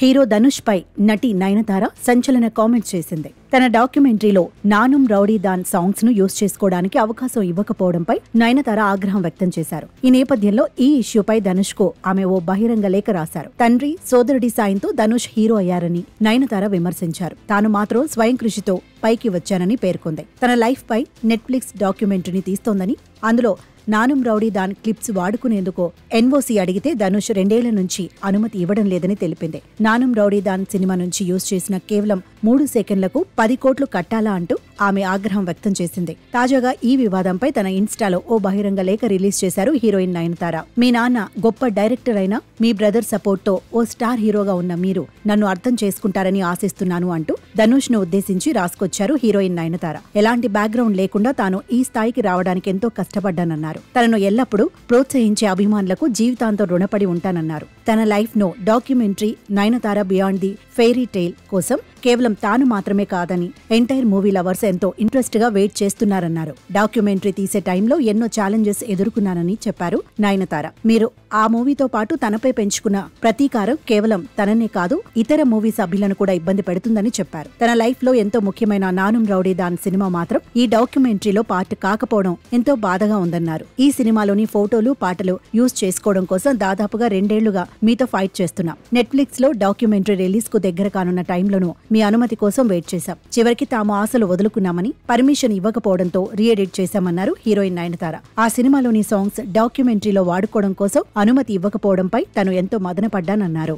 Hero Dhanush పై నటి నయనతార సంచలన comments చేసింది. తన డాక్యుమెంటరీలో నానుం రౌడీ దాన్ సాంగ్స్ ను యూజ్ చేసుకోవడానికి అవకాశం ఇవ్వకపోవడంపై నయనతార ఆగ్రహం వ్యక్తం చేశారు. ఈ నేపథ్యంలో ఈ ఇష్యూపై ధనుష్ కు ఆమె ఓ బహిరంగ లేఖ రాశారు. తండ్రి, సోదరుడి సాయంతో ధనుష్ హీరో అయ్యారని నయనతార విమర్శించారు. తాను మాత్రం స్వయం కృషితో పైకి వచ్చానని పేర్కొంది. తన లైఫ్ పై నెట్ఫ్లిక్స్ డాక్యుమెంటరీని తీస్తోందని, అందులో నానుం రౌడీ దాన్ క్లిప్స్ వాడుకునేందుకు ఎన్ఓసీ అడిగితే ధనుష్ 2 ఏళ్ల నుంచి అనుమతి ఇవ్వడం లేదని తెలిపింది. నానుం రౌడీ దాన్ సినిమా నుంచి యూజ్ చేసిన కేవలం 3 సెకండ్లకు 10 కోట్లు కట్టాలా అంటూ ఆమె ఆగ్రహం వ్యక్తం చేసింది. తాజాగా ఈ వివాదంపై తన ఇన్స్టాలో ఓ బహిరంగ లేఖ రిలీజ్ చేశారు హీరోయిన్ నయనతార. మీ నాన్న గొప్ప డైరెక్టర్ అయినా మీ బ్రదర్ సపోర్ట్ తో ఓ స్టార్ హీరోగా ఉన్న మీరు నన్ను అర్థం చేసుకుంటారని ఆశిస్తున్నాను అంటూ ధనుష్ ను ఉద్దేశించి రాసుకొచ్చారు హీరోయిన్ నయనతార. ఎలాంటి బ్యాక్గ్రౌండ్ లేకుండా తాను ఈ స్థాయికి రావడానికి ఎంతో కష్టపడ్డానన్నారు. తనను ఎల్లప్పుడూ ప్రోత్సహించే అభిమానులకు జీవితాంతం రుణపడి ఉంటానన్నారు. తన లైఫ్ ను documentary Nayanthara beyond the fairy tale కోసం కేవలం తాను మాత్రమే కాదని ఎంటైర్ మూవీ లవర్స్ ఎంతో ఇంట్రెస్ట్ గా వెయిట్ చేస్తున్నారన్నారు. డాక్యుమెంటరీ తీసే టైంలో ఎన్నో ఛాలెంజెస్ ఎదుర్కొన్నానని చెప్పారు నయనతార. మీరు ఆ మూవీతో పాటు తనపై పెంచుకున్న ప్రతీకారం కేవలం తననే కాదు, ఇతర మూవీ సభ్యులను కూడా ఇబ్బంది పెడుతుందని చెప్పారు. తన లైఫ్ లో ఎంతో ముఖ్యమైన నానుం రౌడీ దాన్ సినిమా మాత్రం ఈ డాక్యుమెంటరీలో పార్ట్ కాకపోవడం ఎంతో బాధగా ఉందన్నారు. ఈ సినిమాలోని ఫోటోలు, పాటలు యూజ్ చేసుకోవడం కోసం దాదాపుగా 2 ఏళ్లుగా మీతో ఫైట్ చేస్తున్నా. నెట్ఫ్లిక్స్ లో డాక్యుమెంటరీ రిలీజ్ కు దగ్గర కానున్న టైంలోనూ మీ అనుమతి కోసం వెయిట్ చేశాం. చివరికి తాము ఆశలు వదులుకున్నామని, పర్మిషన్ ఇవ్వకపోవడంతో రీఎడిట్ చేశామన్నారు హీరోయిన్ నయనతార. ఆ సినిమాలోని సాంగ్స్ డాక్యుమెంటరీలో వాడుకోవడం కోసం అనుమతి ఇవ్వకపోవడంపై తను ఎంతో మదనపడ్డానన్నారు.